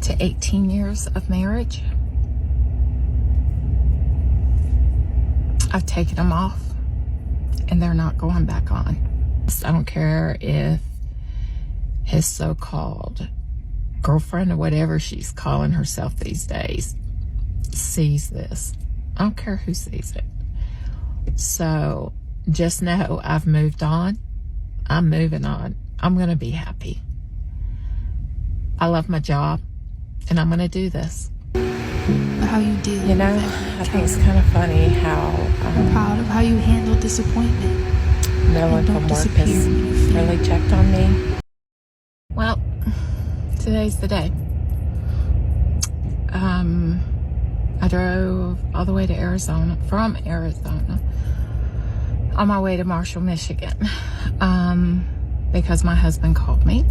to 18 years of marriage. I've taken them off and they're not going back on. I don't care if his so-called girlfriend or whatever she's calling herself these days sees this. I don't care who sees it. So just know I've moved on. I'm moving on. I'm going to be happy. I love my job and I'm going to do this. How you deal You know, with it. I think it's kind of funny how I'm proud of how you handle disappointment. no one And from don't work disappear has when you feel really checked on me. Well, today's the day. I drove all the way to Arizona, from Arizona, on my way to Marshall, Michigan, because my husband called me,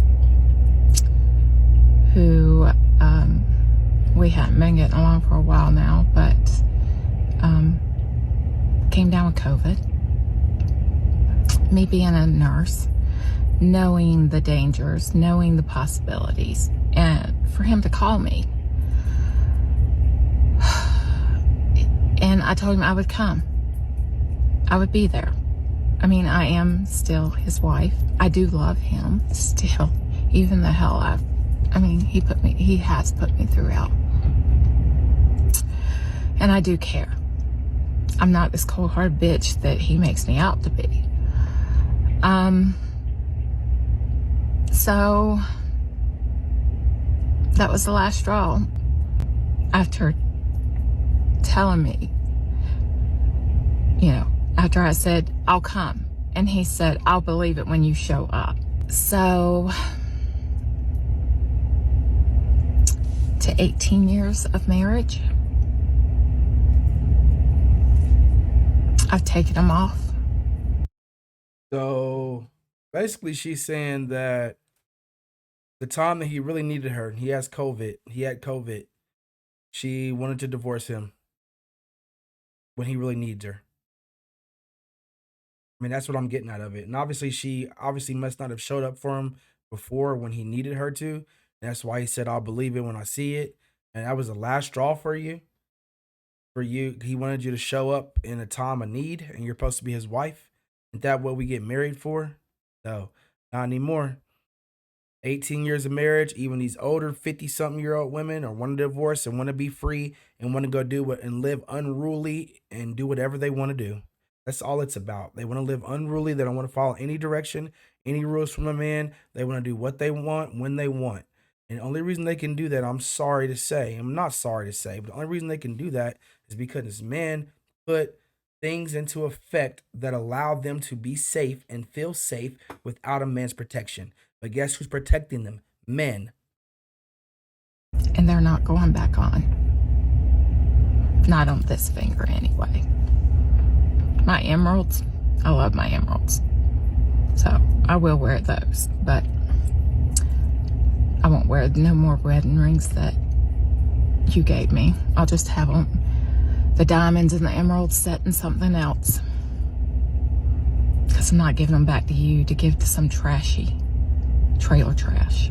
who we hadn't been getting along for a while now, but came down with COVID. Me being a nurse, knowing the dangers, knowing the possibilities, and for him to call me. And I told him I would come. I would be there. I mean, I am still his wife. I do love him still, even the hell he has put me through hell. And I do care. I'm not this cold-hearted bitch that he makes me out to be. So that was the last straw. After telling me, after I said, I'll come. And he said, I'll believe it when you show up. So to 18 years of marriage, I've taken them off. So basically, she's saying that the time that he really needed her, he had COVID, she wanted to divorce him when he really needs her. I mean, that's what I'm getting out of it. And obviously, she must not have showed up for him before when he needed her to. And that's why he said, I'll believe it when I see it. And that was the last straw for you. He wanted you to show up in a time of need, and you're supposed to be his wife. Isn't that what we get married for? No, not anymore. 18 years of marriage, even these older 50-something-year-old women are want to divorce and want to be free and want to go do what and live unruly and do whatever they want to do. That's all it's about. They want to live unruly. They don't want to follow any direction, any rules from a man. They want to do what they want when they want. And the only reason they can do that, I'm not sorry to say, but the only reason they can do that is because men put things into effect that allow them to be safe and feel safe without a man's protection. But guess who's protecting them? Men. And they're not going back on. Not on this finger anyway. My emeralds, I love my emeralds. So I will wear those, but I won't wear no more wedding rings that you gave me. I'll just have them, the diamonds and the emeralds set in something else. Because I'm not giving them back to you to give to some trashy trailer trash.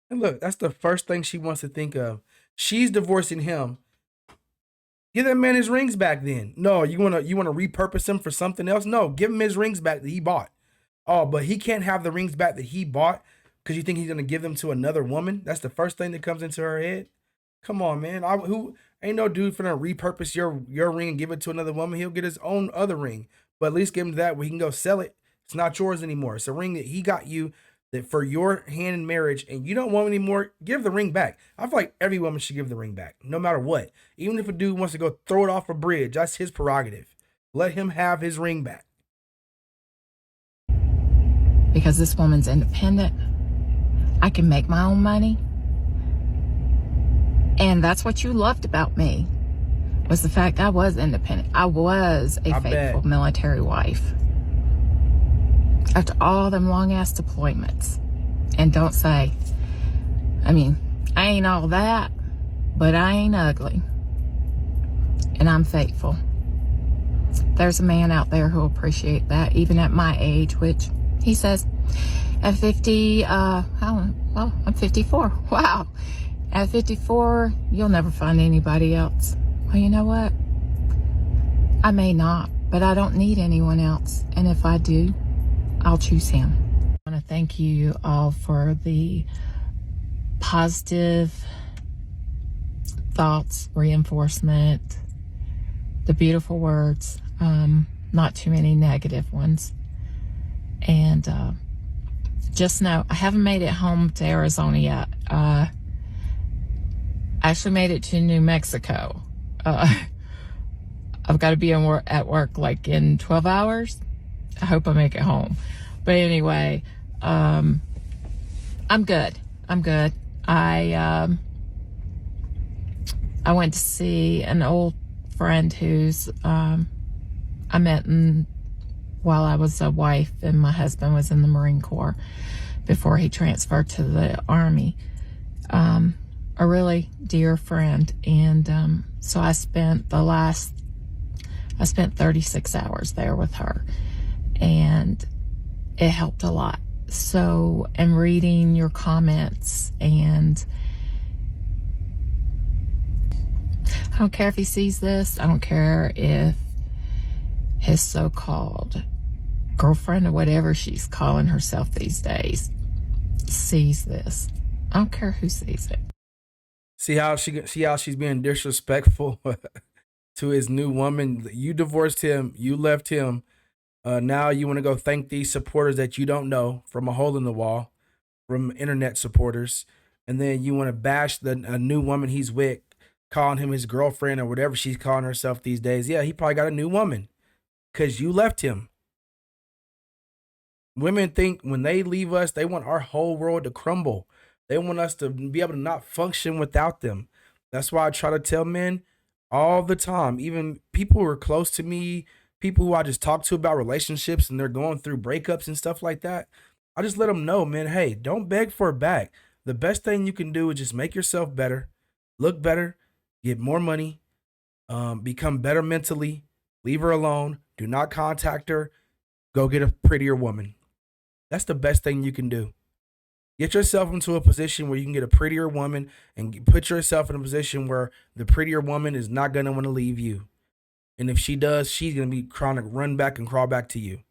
And look, that's the first thing she wants to think of. She's divorcing him. Give that man his rings back then. No, you wanna repurpose him for something else? No, give him his rings back that he bought. Oh, but he can't have the rings back that he bought because you think he's gonna give them to another woman? That's the first thing that comes into her head. Come on, man. Who ain't no dude finna repurpose your ring and give it to another woman. He'll get his own other ring, but at least give him that where he can go sell it. It's not yours anymore. It's a ring that he got you that for your hand in marriage, and you don't want it anymore. Give the ring back. I feel like every woman should give the ring back, no matter what. Even if a dude wants to go throw it off a bridge, that's his prerogative. Let him have his ring back. Because this woman's independent. I can make my own money. And that's what you loved about me, was the fact I was independent. I was a faithful military wife. After all them long-ass deployments. And don't say, I ain't all that, but I ain't ugly. And I'm faithful. There's a man out there who'll appreciate that, even at my age, which he says at 50, I'm 54. Wow. At 54, you'll never find anybody else. Well, you know what? I may not, but I don't need anyone else. And if I do, I'll choose him. I want to thank you all for the positive thoughts, reinforcement, the beautiful words, not too many negative ones. And just know, I haven't made it home to Arizona yet. I actually made it to New Mexico. I've got to be at work like in 12 hours. I hope I make it home. But anyway, I'm good. I'm good. I went to see an old friend who's I met while I was a wife and my husband was in the Marine Corps before he transferred to the Army. A really dear friend, and so I spent 36 hours there with her, and it helped a lot. So, and reading your comments, and I don't care if he sees this. I don't care if his so-called girlfriend or whatever she's calling herself these days sees this. I don't care who sees it. See how she's being disrespectful to his new woman. You divorced him. You left him. Now you want to go thank these supporters that you don't know from a hole in the wall, from internet supporters, and then you want to bash a new woman he's with, calling him his girlfriend or whatever she's calling herself these days. Yeah, he probably got a new woman because you left him. Women think when they leave us, they want our whole world to crumble. They want us to be able to not function without them. That's why I try to tell men all the time, even people who are close to me, people who I just talk to about relationships and they're going through breakups and stuff like that. I just let them know, man, hey, don't beg for it back. The best thing you can do is just make yourself better, look better, get more money, become better mentally, leave her alone, do not contact her, go get a prettier woman. That's the best thing you can do. Get yourself into a position where you can get a prettier woman and put yourself in a position where the prettier woman is not going to want to leave you. And if she does, she's going to be trying to run back and crawl back to you.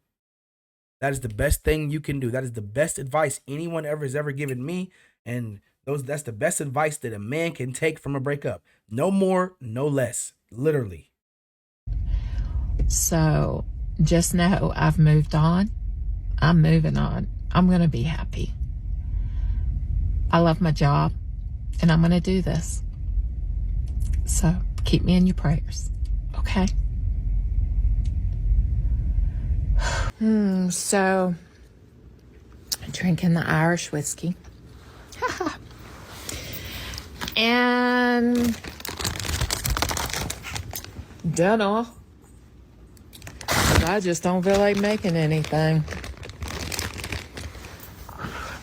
That is the best thing you can do. That is the best advice anyone has ever given me. And that's the best advice that a man can take from a breakup. No more, no less. Literally. So just know I've moved on. I'm moving on. I'm going to be happy. I love my job, and I'm going to do this. So keep me in your prayers, okay? So drinking the Irish whiskey. And dinner. I just don't feel like making anything.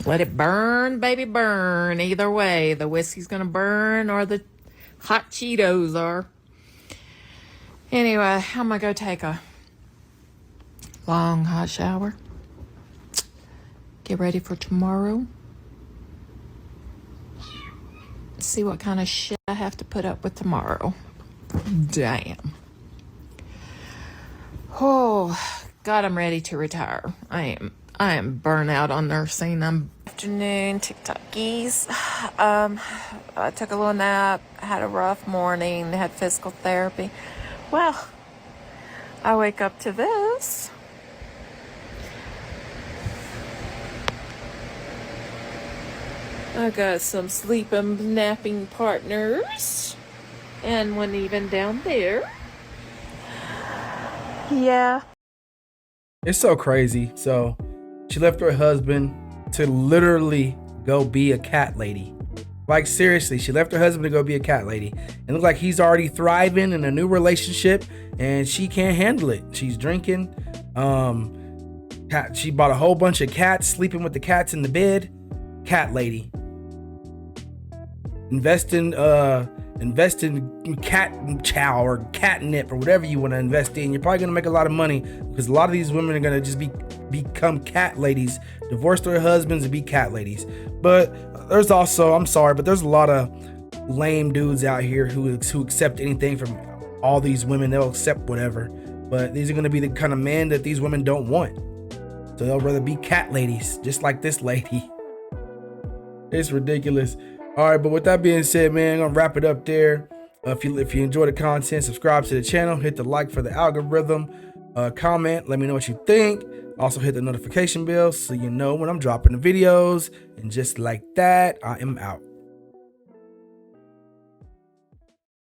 Let it burn, baby, burn. Either way, the whiskey's gonna burn or the hot Cheetos are. Anyway, I'm gonna go take a long hot shower. Get ready for tomorrow. See what kind of shit I have to put up with tomorrow. Damn. Oh, God, I'm ready to retire. I am burnt out on nursing. Afternoon, TikTokies. I took a little nap, had a rough morning, had physical therapy. Well, I wake up to this. I got some sleeping, napping partners. And one even down there. Yeah. It's so crazy. So she left her husband to literally go be a cat lady. Like, seriously, she left her husband to go be a cat lady. And it looks like he's already thriving in a new relationship and she can't handle it. She's drinking. She bought a whole bunch of cats, sleeping with the cats in the bed. Cat lady. Invest in cat chow or catnip or whatever you want to invest in. You're probably going to make a lot of money because a lot of these women are going to just become cat ladies, divorce their husbands and be cat ladies. But there's also, I'm sorry, but there's a lot of lame dudes out here who accept anything from all these women. They'll accept whatever, but these are going to be the kind of men that these women don't want. So they'll rather be cat ladies, just like this lady. It's ridiculous. All right, but with that being said, man, I'm gonna wrap it up there. If you enjoy the content, subscribe to the channel, hit the like for the algorithm, comment, let me know what you think. Also hit the notification bell so you know when I'm dropping the videos. And just like that, I am out.